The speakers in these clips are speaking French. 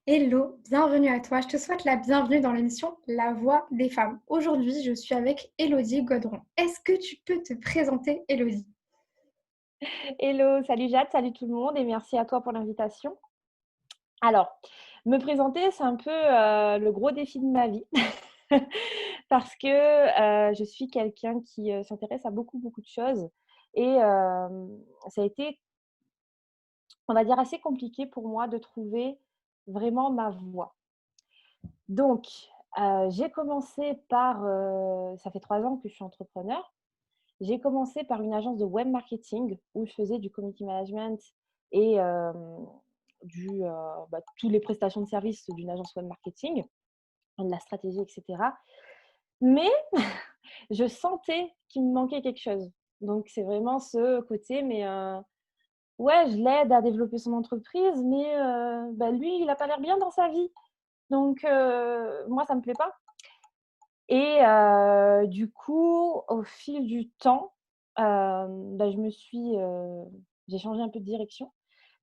Hello, bienvenue à toi. Je te souhaite la bienvenue dans l'émission La Voix des femmes. Aujourd'hui, je suis avec Élodie Godron. Est-ce que tu peux te présenter, Élodie? Hello, salut Jade, salut tout le monde et merci à toi pour l'invitation. Alors, me présenter, c'est un peu, le gros défi de ma vie parce que, je suis quelqu'un qui, s'intéresse à beaucoup, beaucoup de choses et ça a été, on va dire, assez compliqué pour moi de trouver vraiment ma voie. Donc, j'ai commencé par, ça fait 3 ans que je suis entrepreneur. J'ai commencé par une agence de web marketing où je faisais du community management et du, tous les prestations de services d'une agence web marketing, de la stratégie et cetera. Mais je sentais qu'il me manquait quelque chose. Donc c'est vraiment ce côté, mais ouais, je l'aide à développer son entreprise, mais lui, il a pas l'air bien dans sa vie. Donc moi, ça me plaît pas. Et du coup, au fil du temps, je me suis, j'ai changé un peu de direction.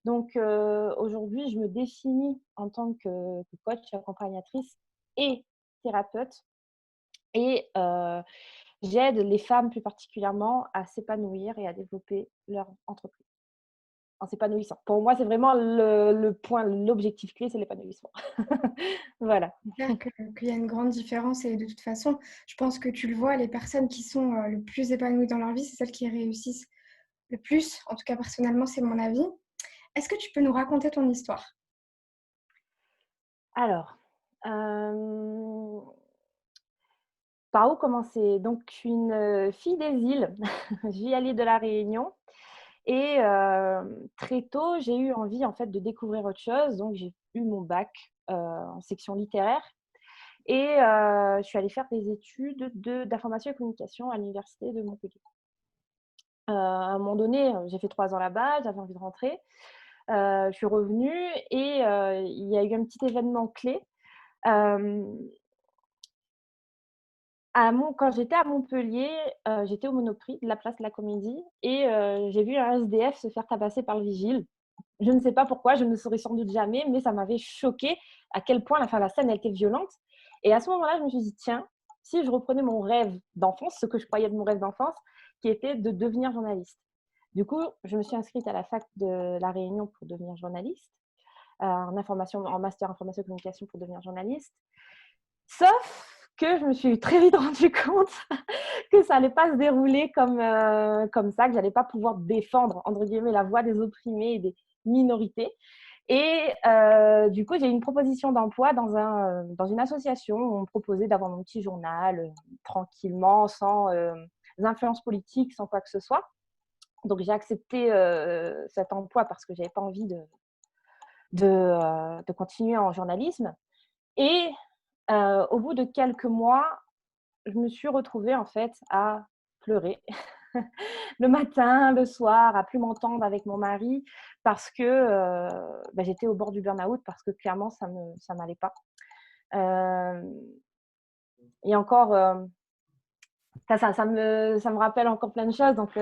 Donc aujourd'hui, je me définis en tant que coach, accompagnatrice et thérapeute et j'aide les femmes plus particulièrement à s'épanouir et à développer leur entreprise en s'épanouissant. Pour moi, c'est vraiment le point, l'objectif clé, c'est l'épanouissement. Voilà. C'est clair qu'il y a une grande différence et de toute façon, je pense que tu le vois, les personnes qui sont le plus épanouies dans leur vie, c'est celles qui réussissent le plus. En tout cas, personnellement, c'est mon avis. Est-ce que tu peux nous raconter ton histoire? Alors, hem par où commencer? Donc je suis une, fille des îles. J'y allais de La Réunion et très tôt, j'ai eu envie, en fait, de découvrir autre chose. Donc j'ai eu mon bac, en section littéraire et je suis allée faire des études d'information et communication à l'université de Montpellier. À un moment donné, j'ai fait 3 ans là-bas, j'avais envie de rentrer. Je suis revenue et il y a eu un petit événement clé. Hem Quand j'étais à Montpellier, j'étais au Monoprix de la place de la Comédie et j'ai vu un SDF se faire tabasser par le vigile. Je ne sais pas pourquoi, je ne le saurais sans doute jamais, mais ça m'avait choquée à quel point la scène elle était violente et à ce moment-là, je me suis dit: «Tiens, si je reprenais mon rêve d'enfance», ce que je croyais être mon rêve d'enfance, qui était de devenir journaliste. Du coup, je me suis inscrite à la fac de La Réunion pour devenir journaliste, en master information et communication pour devenir journaliste. Sauf que je me suis très vite rendu compte que ça allait pas se dérouler comme ça, que j'allais pas pouvoir «défendre» entre guillemets la voix des opprimés et des minorités et du coup, j'ai eu une proposition d'emploi dans une association où on me proposait d'avoir mon petit journal, tranquillement, sans, influence politique, sans quoi que ce soit. Donc j'ai accepté, cet emploi parce que j'avais pas envie de continuer en journalisme et au bout de quelques mois, je me suis retrouvée en fait à pleurer le matin, le soir, à plus m'entendre avec mon mari parce que, j'étais au bord du burn-out parce que clairement ça m'allait pas. Hem et encore, ça me rappelle encore plein de choses donc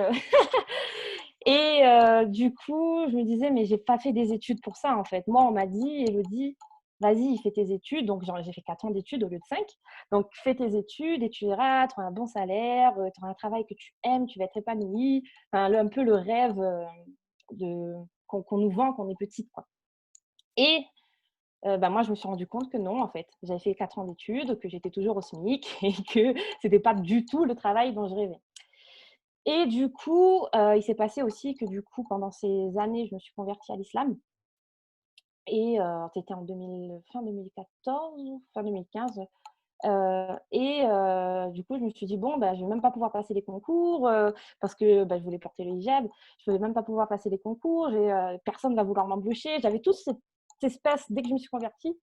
et du coup, je me disais: «Mais j'ai pas fait des études pour ça, en fait». Moi, on m'a dit: «Élodie, vas-y, fais tes études». Donc genre, j'ai fait 4 ans d'études au lieu de 5. Donc fais tes études et tu verras, tu auras un bon salaire, tu auras un travail que tu aimes, tu vas être épanouie. Enfin, un peu le rêve, de qu'on nous vend quand on est petite, quoi. Et moi, je me suis rendu compte que non, en fait. J'avais fait 4 ans d'études, que j'étais toujours au SMIC et que c'était pas du tout le travail dont je rêvais. Et du coup, il s'est passé aussi que du coup, pendant ces années, je me suis convertie à l'islam et c'était en 2000 fin 2014 ou fin 2015, et du coup, je me suis dit: «Bon, je vais même pas pouvoir passer les concours», parce que, je voulais porter le hijab. Je vais même pas pouvoir passer les concours, personne va vouloir m'embaucher. J'avais toute cette espèce dès que je me suis convertie,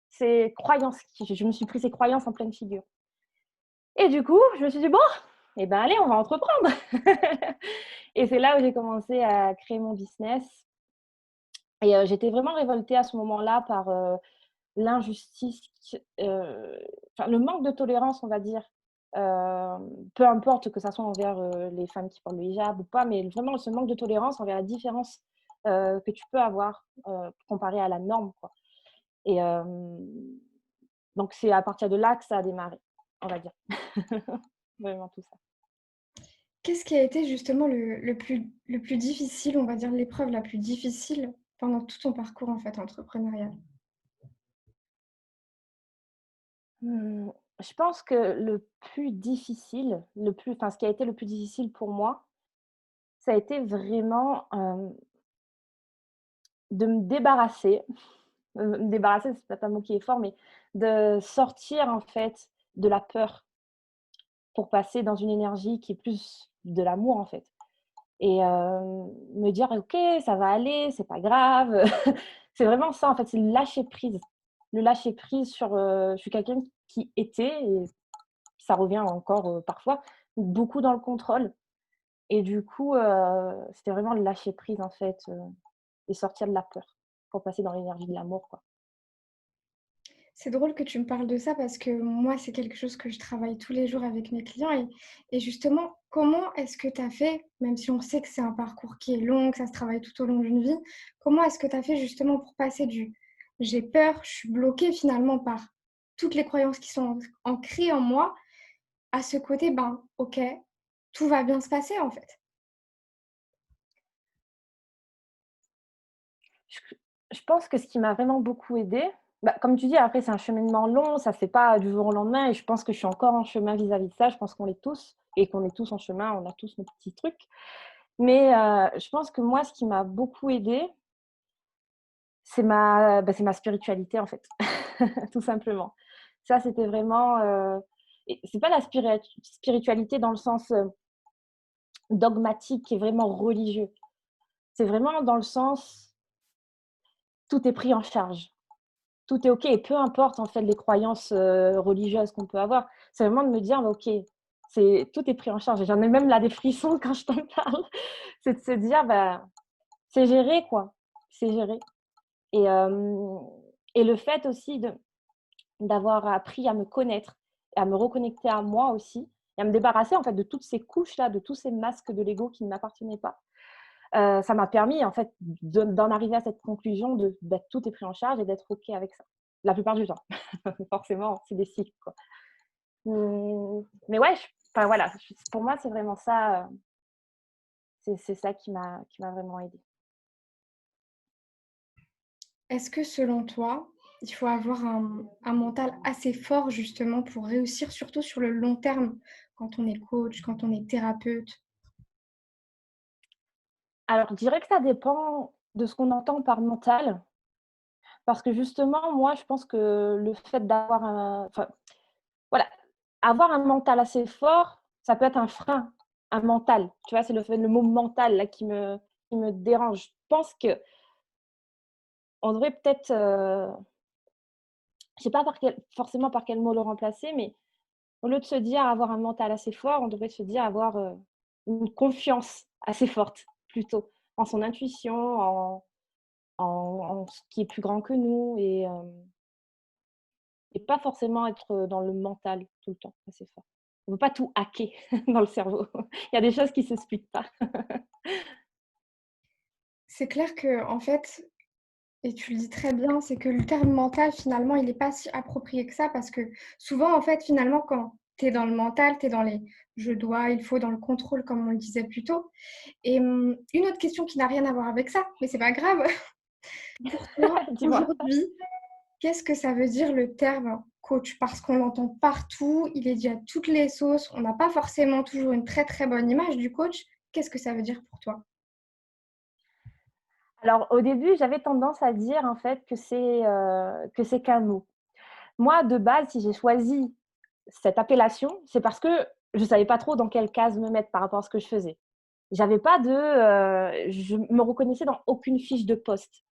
ces croyances qui je me suis pris ces croyances en pleine figure et du coup, je me suis dit: «Bon, et ben, allez, on va entreprendre». Et c'est là où j'ai commencé à créer mon business et j'étais vraiment révoltée à ce moment-là par, l'injustice, enfin le manque de tolérance, on va dire, peu importe que ça soit envers, les femmes qui portent le hijab ou pas, mais vraiment ce manque de tolérance envers la différence, que tu peux avoir, comparée à la norme, quoi. Et donc, c'est à partir de là que ça a démarré, on va dire. Vraiment tout ça. Qu'est-ce qui a été justement le plus difficile, on va dire l'épreuve la plus difficile pendant tout ton parcours en fait entrepreneurial? Mmh, je pense que le plus difficile, ce qui a été le plus difficile pour moi, ça a été vraiment, de me débarrasser, me débarrasser, c'est peut-être un mot qui est fort, mais de sortir en fait de la peur pour passer dans une énergie qui est plus de l'amour en fait. Et me dire: «OK, ça va aller, c'est pas grave». C'est vraiment ça en fait, c'est le lâcher prise. Le lâcher prise sur, je suis quelqu'un qui était, et ça revient encore, parfois, beaucoup dans le contrôle. Et du coup, c'était vraiment le lâcher prise en fait, et sortir de la peur pour passer dans l'énergie de l'amour, quoi. C'est drôle que tu me parles de ça parce que moi, c'est quelque chose que je travaille tous les jours avec mes clients et justement, comment est-ce que tu as fait, même si on sait que c'est un parcours qui est long, que ça se travaille tout au long d'une vie, comment est-ce que tu as fait justement pour passer du «j'ai peur, je suis bloquée finalement par toutes les croyances qui sont ancrées en moi» à ce côté, ben, OK, tout va bien se passer en fait? Je je pense que ce qui m'a vraiment beaucoup aidée, bah, comme tu dis, après c'est un cheminement long, ça ne se fait pas du jour au lendemain, et je pense que je suis encore en chemin vis-à-vis de ça. Je pense qu'on l'est tous et qu'on est tous en chemin, on a tous nos petits trucs. Mais je pense que moi, ce qui m'a beaucoup aidée, c'est ma spiritualité, en fait, tout simplement. Ça, c'était vraiment, et c'est pas la spiritualité dans le sens, dogmatique et vraiment religieux. C'est vraiment dans le sens, tout est pris en charge. Tout est OK, et peu importe en fait les croyances, religieuses qu'on peut avoir. C'est vraiment de me dire: «Bah, OK, c'est tout est pris en charge», et j'en ai même là des frissons quand je t'en parle. C'est de se dire: «Bah, c'est géré quoi, c'est géré». Et et le fait aussi d'avoir appris à me connaître et à me reconnecter à moi aussi, et à me débarrasser en fait de toutes ces couches-là, de tous ces masques de l'ego qui ne m'appartenaient pas. Ça m'a permis en fait d'en arriver à cette conclusion de, bah, tout est pris en charge et d'être OK avec ça. La plupart du temps. Forcément, c'est des cycles, quoi. Mais ouais, enfin voilà, pour moi, c'est vraiment ça, c'est ça qui m'a vraiment aidée. Est-ce que selon toi, il faut avoir un mental assez fort justement pour réussir, surtout sur le long terme, quand on est coach, quand on est thérapeute? Alors, je dirais que ça dépend de ce qu'on entend par mental, parce que justement, moi, je pense que le fait d'avoir voilà, avoir un mental assez fort, ça peut être un frein, un mental. Tu vois? C'est le mot mental là qui me dérange. Je pense qu'on devrait peut-être, je sais pas forcément par quel mot le remplacer, mais au lieu de se dire avoir un mental assez fort, on devrait se dire avoir, une confiance assez forte plutôt, en son intuition, en ce qui est plus grand que nous, et pas forcément être, dans le mental tout le temps assez fort. On ne peut pas tout hacker dans le cerveau. Il y a des choses qui ne s'expliquent pas. C'est clair que en fait, et tu le dis très bien, c'est que le terme mental, finalement, il est pas si approprié que ça parce que souvent, en fait, finalement, quand tu es dans le mental, tu es dans les «je dois», «il faut», dans le contrôle, comme on le disait plus tôt. Et une autre question qui n'a rien à voir avec ça, mais c'est pas grave. Pour toi, Dis-moi? aujourd'hui, qu'est-ce que ça veut dire le terme coach? Parce qu'on l'entend partout, il est dit à toutes les sauces, on n'a pas forcément toujours une très, très bonne image du coach. Qu'est-ce que ça veut dire pour toi? Alors au début, j'avais tendance à dire en fait que c'est qu'un mot. Moi, de base, si j'ai choisi cette appellation, c'est parce que je savais pas trop dans quelle case me mettre par rapport à ce que je faisais. J'avais pas de, je me reconnaissais dans aucune fiche de poste,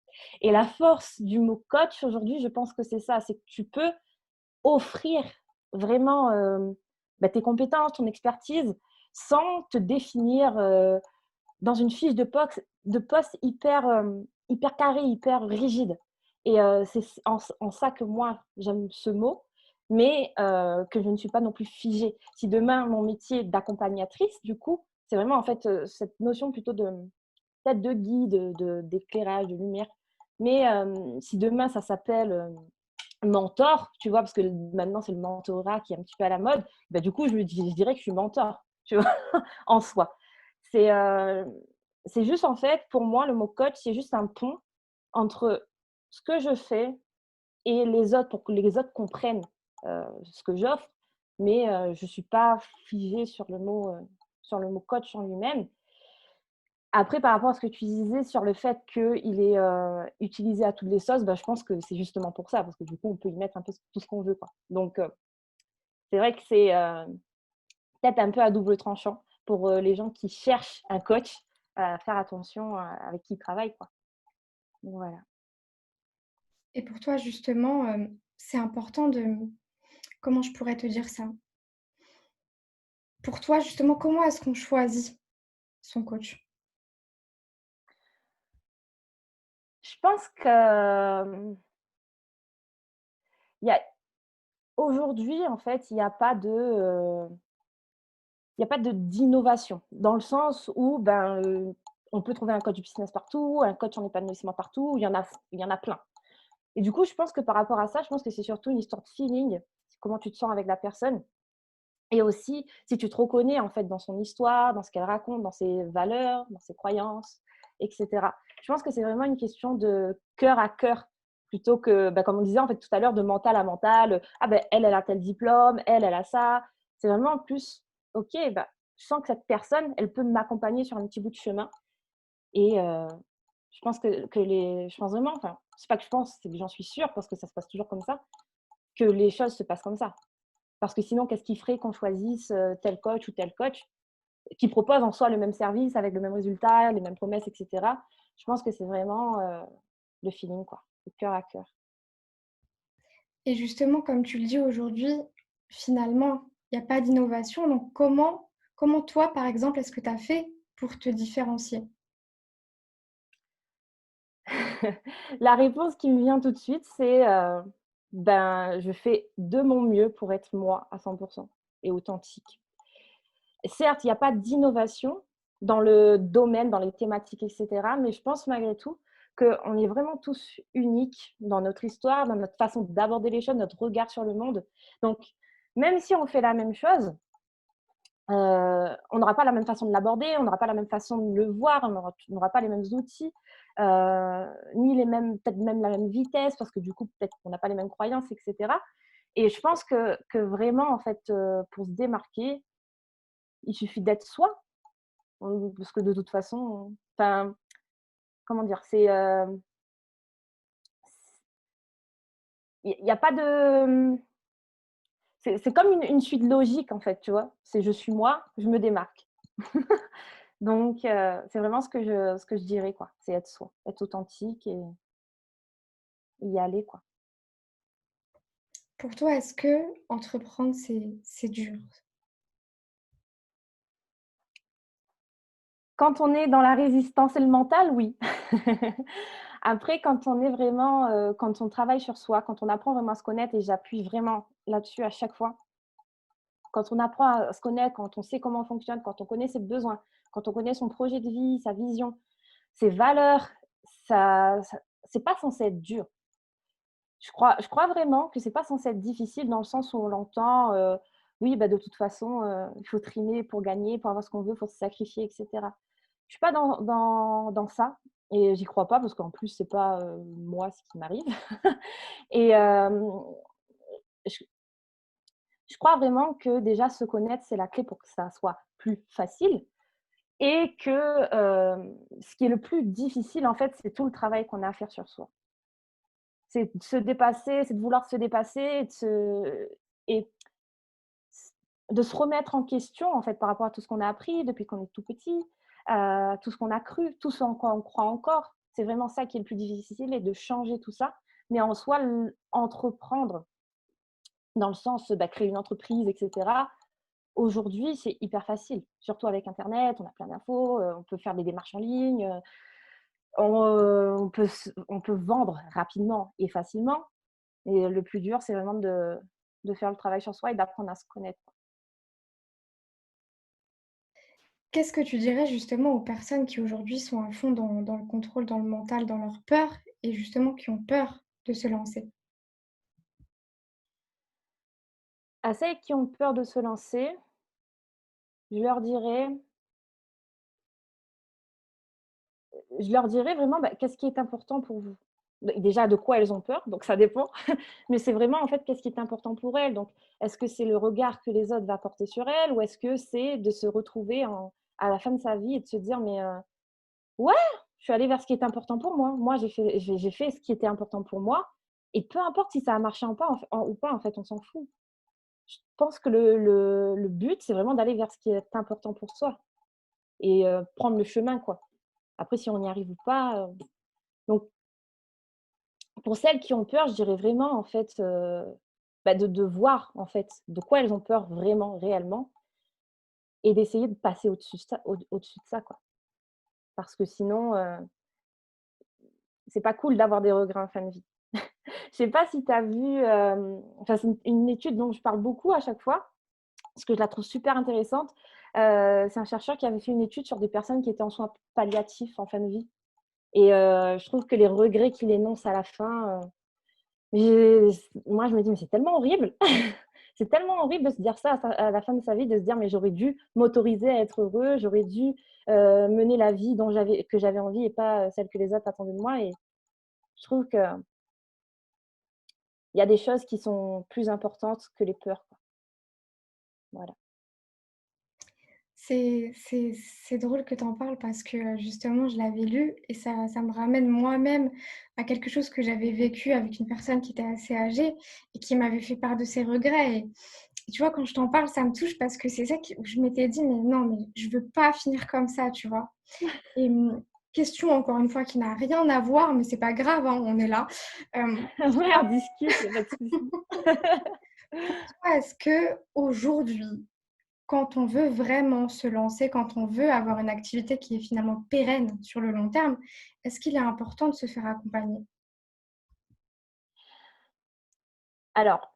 et la force du mot coach aujourd'hui, je pense que c'est ça, c'est que tu peux offrir vraiment, bah, tes compétences, ton expertise, sans te définir, dans une fiche de poste hyper, hyper carrée, hyper rigide. Et c'est en ça que moi j'aime ce mot, mais que je ne suis pas non plus figée. Si demain mon métier d'accompagnatrice, du coup, c'est vraiment en fait, cette notion plutôt de peut-être de guide, d'éclairage, de lumière, Mais si demain, ça s'appelle mentor, tu vois, parce que maintenant, c'est le mentorat qui est un petit peu à la mode, bah, du coup, je dirais que je suis mentor, tu vois, en soi. C'est c'est juste, en fait, pour moi, le mot coach, c'est juste un pont entre ce que je fais et les autres, pour que les autres comprennent ce que j'offre. Mais je ne suis pas figée sur le mot coach en lui-même. Après, par rapport à ce que tu disais sur le fait qu'il est utilisé à toutes les sauces, bah, je pense que c'est justement pour ça, parce que du coup, on peut y mettre un peu tout ce qu'on veut, quoi. Donc, c'est vrai que c'est peut-être un peu à double tranchant pour les gens qui cherchent un coach, à faire attention avec qui ils travaillent, quoi. Voilà. Et pour toi, justement, c'est important de comment je pourrais te dire ça? Pour toi, justement, comment est-ce qu'on choisit son coach? Je pense que, il y a aujourd'hui, en fait, il y a pas de d'innovation, dans le sens où, ben, on peut trouver un coach business partout, un coach en épanouissement partout, il y en a plein. Et du coup, je pense que par rapport à ça, je pense que c'est surtout une histoire de feeling, c'est comment tu te sens avec la personne et aussi si tu te reconnais, en fait, dans son histoire, dans ce qu'elle raconte, dans ses valeurs, dans ses croyances et cetera. Je pense que c'est vraiment une question de cœur à cœur plutôt que, bah, comme on disait, en fait, tout à l'heure, de mental à mental. «Ah ben elle, elle a tel diplôme, elle a ça». C'est vraiment plus: «OK, bah, je sens que cette personne, elle peut m'accompagner sur un petit bout de chemin» et je pense vraiment, enfin, c'est pas que je pense, c'est que j'en suis sûre parce que ça se passe toujours comme ça, que les choses se passent comme ça. Parce que sinon, qu'est-ce qui ferait qu'on choisisse, tel coach ou tel coach qui propose en soi le même service avec le même résultat, les mêmes promesses et cetera? Je pense que c'est vraiment, le feeling quoi, le cœur à cœur. Et justement, comme tu le dis aujourd'hui, finalement, il y a pas d'innovation, donc comment toi, par exemple, est-ce que tu as fait pour te différencier? La réponse qui me vient tout de suite, c'est, ben, je fais de mon mieux pour être moi à 100 et authentique. Certes, il y a pas d'innovation dans le domaine, dans les thématiques et cetera, mais je pense malgré tout qu'on est vraiment tous uniques dans notre histoire, dans notre façon d'aborder les choses, notre regard sur le monde. Donc, même si on fait la même chose, on n'aura pas la même façon de l'aborder, on n'aura pas la même façon de le voir, on n'aura pas les mêmes outils, ni les mêmes peut-être même la même vitesse parce que du coup, peut-être qu'on n'a pas les mêmes croyances et cetera et je pense que vraiment en fait, pour se démarquer, il suffit d'être soi. Parce que de toute façon, enfin, comment dire? Il y a pas de, c'est comme une suite logique en fait, tu vois? C'est je suis moi, je me démarque. Donc c'est vraiment ce que je dirais quoi, c'est être soi, être authentique et y aller quoi. Pour toi, est-ce que entreprendre, c'est dur? Quand on est dans la résistance et le mental, oui. Après quand on est vraiment, quand on travaille sur soi, quand on apprend vraiment à se connaître et j'appuie vraiment là-dessus à chaque fois. Quand on apprend à se connaître, quand on sait comment on fonctionne, quand on connaît ses besoins, quand on connaît son projet de vie, sa vision, ses valeurs, ça c'est pas censé être dur. Je crois vraiment que c'est pas censé être difficile dans le sens où on l'entend, oui, bah, de toute façon, il faut trimer pour gagner, pour avoir ce qu'on veut, il faut se sacrifier et cetera. Je suis pas dans ça et j'y crois pas parce qu'en plus c'est pas, moi ce qui m'arrive et je je crois vraiment que déjà se connaître, c'est la clé pour que ça soit plus facile et que, ce qui est le plus difficile, en fait, c'est tout le travail qu'on a à faire sur soi. C'est de se dépasser, c'est de vouloir se dépasser et de se remettre en question, en fait, par rapport à tout ce qu'on a appris depuis qu'on est tout petit, tout ce qu'on a cru, tout ce en quoi on croit encore. C'est vraiment ça qui est le plus difficile et de changer tout ça. Mais en soi, entreprendre dans le sens, bah, créer une entreprise et cetera. Aujourd'hui, c'est hyper facile, surtout avec internet, on a plein d'infos, on peut faire des démarches en ligne, on peut vendre rapidement et facilement et le plus dur, c'est vraiment de faire le travail sur soi et d'apprendre à se connaître. Qu'est-ce que tu dirais justement aux personnes qui aujourd'hui sont à fond dans le contrôle, dans le mental, dans leur peur et justement qui ont peur de se lancer? À celles qui ont peur de se lancer, je leur dirais je leur dirais vraiment, qu'est-ce qui est important pour vous? Déjà, de quoi elles ont peur, donc ça dépend, mais c'est vraiment, en fait, qu'est-ce qui est important pour elles? Donc, est-ce que c'est le regard que les autres va porter sur elles ou est-ce que c'est de se retrouver à la fin de sa vie et de se dire: «Mais, ouais, je suis allée vers ce qui est important pour moi. Moi, j'ai fait ce qui était important pour moi et peu importe si ça a marché ou pas, en fait, on s'en fout». Je pense que le but, c'est vraiment d'aller vers ce qui est important pour soi et prendre le chemin, quoi. Après si on n'y arrive ou pas, donc pour celles qui ont peur, je dirais vraiment, en fait, de voir, en fait, de quoi elles ont peur vraiment, réellement et d'essayer de passer au-dessus de ça, quoi. Parce que sinon, c'est pas cool d'avoir des regrets en fin de vie. Je sais pas si tu as vu, enfin, c'est une étude dont je parle beaucoup à chaque fois, parce que je la trouve super intéressante. C'est un chercheur qui avait fait une étude sur des personnes qui étaient en soins palliatifs en fin de vie et je trouve que les regrets qu'il énonce à la fin, moi je me dis: «Mais c'est tellement horrible!» C'est tellement horrible de se dire ça à la fin de sa vie, de se dire: «Mais j'aurais dû m'autoriser à être heureux, j'aurais dû, mener la vie que j'avais envie et pas, celle que les autres attendaient de moi» et je trouve qu'il y a des choses qui sont plus importantes que les peurs, quoi. Voilà. C'est drôle que tu en parles parce que, justement, je l'avais lu et ça me ramène moi-même à quelque chose que j'avais vécu avec une personne qui était assez âgée et qui m'avait fait part de ses regrets et tu vois, quand je t'en parle, ça me touche parce que c'est ça où je m'étais dit: «Mais non, mais je veux pas finir comme ça», tu vois? Et question encore une fois qui n'a rien à voir, mais c'est pas grave, hein, on est là. Pour Ouais, toi on discute, il y a pas de souci. pour toi, est-ce qu'aujourd'hui, quand on veut vraiment se lancer, quand on veut avoir une activité qui est finalement pérenne sur le long terme, est-ce qu'il est important de se faire accompagner? Alors,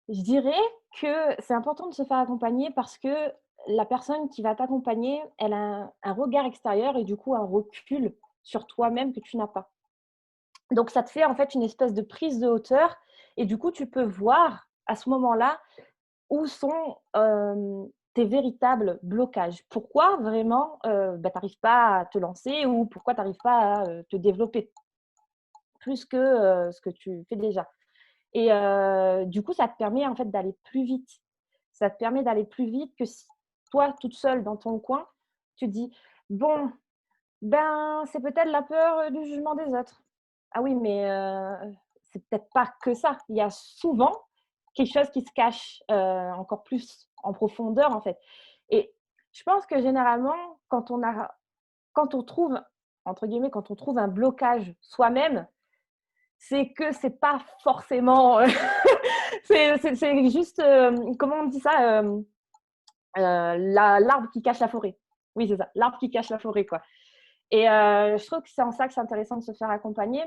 je dirais que c'est important de se faire accompagner parce que la personne qui va t'accompagner, elle a un regard extérieur et du coup un recul sur toi-même que tu n'as pas. Donc ça te fait en fait une espèce de prise de hauteur et du coup tu peux voir à ce moment-là où sont, tes véritables blocages. Pourquoi vraiment, tu arrives pas à te lancer ou pourquoi tu arrives pas à, te développer plus que, ce que tu fais déjà et du coup ça te permet en fait d'aller plus vite. Ça te permet d'aller plus vite que si toi toute seule dans ton coin, tu te dis: «Bon, ben, c'est peut-être la peur, du jugement des autres». Ah oui, mais c'est peut-être pas que ça. Il y a souvent quelque chose qui se cache, encore plus en profondeur, en fait et je pense que généralement, quand on trouve, entre guillemets, «quand on trouve un blocage soi-même», c'est que c'est pas forcément, c'est juste, comment on dit ça? L'arbre qui cache la forêt. Oui, c'est ça, l'arbre qui cache la forêt, quoi et je trouve que c'est en ça que c'est intéressant de se faire accompagner.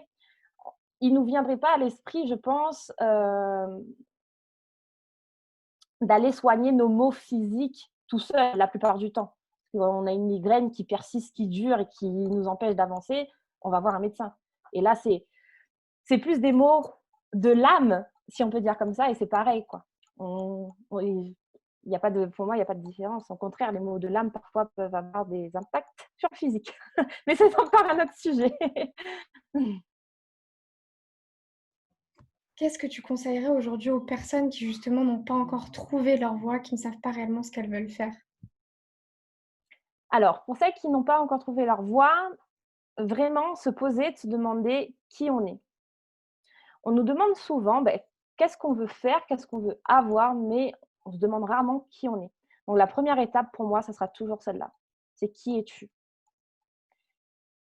Il nous viendrait pas à l'esprit, je pense, d'aller soigner nos maux physiques tout seul la plupart du temps. Parce qu'on a une migraine qui persiste, qui dure et qui nous empêche d'avancer, on va voir un médecin et là, c'est plus des maux de l'âme, si on peut dire comme ça et c'est pareil, quoi. Il y a pas de pour moi, il y a pas de différence. Au contraire, les maux de l'âme, parfois, peuvent avoir des impacts sur le physique. Mais c'est encore un autre sujet. Qu'est-ce que tu conseillerais aujourd'hui aux personnes qui justement n'ont pas encore trouvé leur voie, qui ne savent pas réellement ce qu'elles veulent faire? Alors, pour celles qui n'ont pas encore trouvé leur voie, vraiment se poser, de se demander qui on est. On nous demande souvent, qu'est-ce qu'on veut faire, qu'est-ce qu'on veut avoir, mais on se demande rarement qui on est. Donc la première étape pour moi, ça sera toujours celle-là. C'est qui es-tu?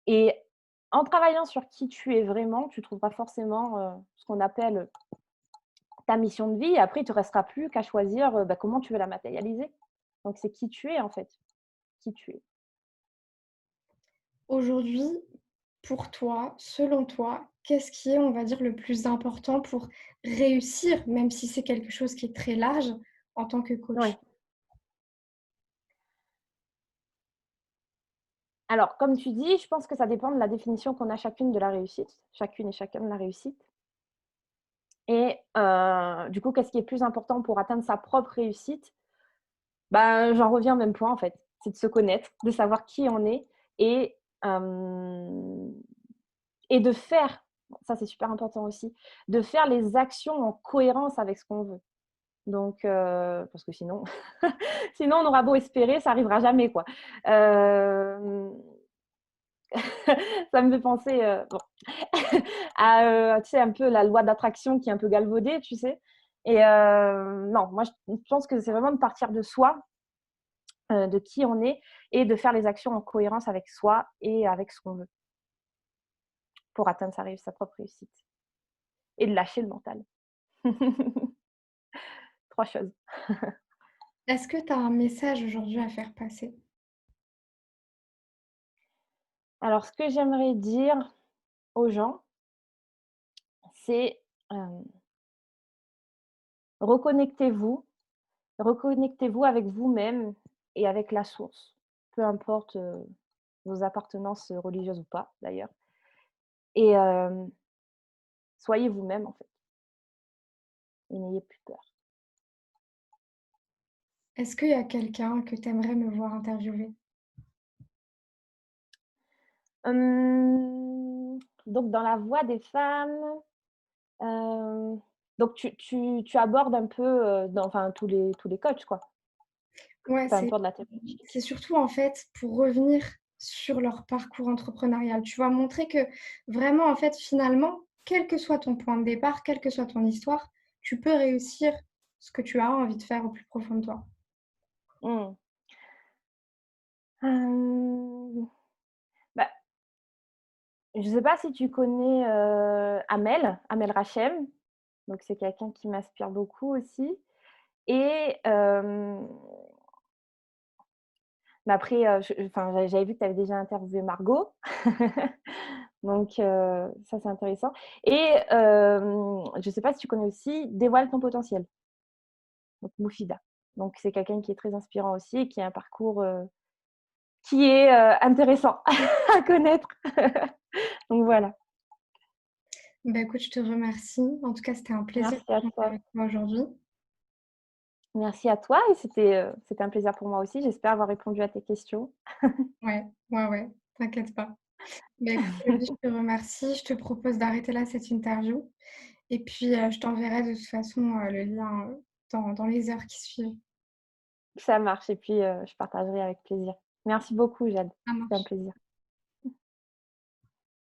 Et en travaillant sur qui tu es vraiment, tu trouveras forcément, ce qu'on appelle ta mission de vie et après il te restera plus qu'à choisir, comment tu veux la matérialiser. Donc c'est qui tu es en fait, qui tu es. Aujourd'hui, pour toi, selon toi, qu'est-ce qui est, on va dire, le plus important pour réussir, même si c'est quelque chose qui est très large, en tant que Ouais. coach? Alors, comme tu dis, je pense que ça dépend de la définition qu'on a chacune de la réussite, chacune et chacun de la réussite. Et du coup, qu'est-ce qui est plus important pour atteindre sa propre réussite? Ben, j'en reviens au même point, en fait. C'est de se connaître, de savoir qui on est et hem et de faire, ça c'est super important aussi, de faire les actions en cohérence avec ce qu'on veut. Donc parce que sinon sinon on aura beau espérer, ça arrivera jamais, quoi. Hem, Ça me fait penser, bon, à, tu sais, un peu la loi d'attraction qui est un peu galvaudée, tu sais? Et non, moi je pense que c'est vraiment de partir de soi, de qui on est et de faire les actions en cohérence avec soi et avec ce qu'on veut pour atteindre sa propre réussite et de lâcher le mental. 3 choses. Est-ce que tu as un message aujourd'hui à faire passer? Alors ce que j'aimerais dire aux gens, c'est, hem, reconnectez-vous, reconnectez-vous avec vous-même et avec la source. Peu importe, vos appartenances, religieuses ou pas d'ailleurs et soyez vous-même en fait et n'ayez plus peur. Est-ce qu'il y a quelqu'un que tu aimerais me voir interviewer? Donc dans la voix des femmes, hem, donc tu abordes un peu, dans enfin tous les coachs quoi, Ouais, peu importe la thématique. c'est surtout, en fait, pour revenir sur leur parcours entrepreneurial. Tu vois? Montrer que vraiment, en fait, finalement, quel que soit ton point de départ, quelle que soit ton histoire, tu peux réussir ce que tu as envie de faire au plus profond de toi. Mmh. Hem, Bah, je sais pas si tu connais, Amel Rachem, donc c'est quelqu'un qui m'inspire beaucoup aussi et mais après, je enfin, j'avais vu que tu avais déjà interviewé Margot, donc ça, c'est intéressant et je sais pas si tu connais aussi Dévoile ton potentiel, donc Moufida. Donc c'est quelqu'un qui est très inspirant aussi et qui a un parcours, qui est, intéressant à connaître. Donc voilà. Bah, écoute, je te remercie. En tout cas, c'était un plaisir Merci à d'échanger toi. avec toi aujourd'hui. Merci à toi et c'était un plaisir pour moi aussi. J'espère avoir répondu à tes questions. Ouais, ouais, ouais, t'inquiète pas. Bah, écoute, je te remercie. Je te propose d'arrêter là cette interview et puis, je t'enverrai de toute façon, le lien, dans les heures qui suivent. Ça marche et puis, je partagerai avec plaisir. Merci beaucoup Jade, Ça c'était un marche. plaisir.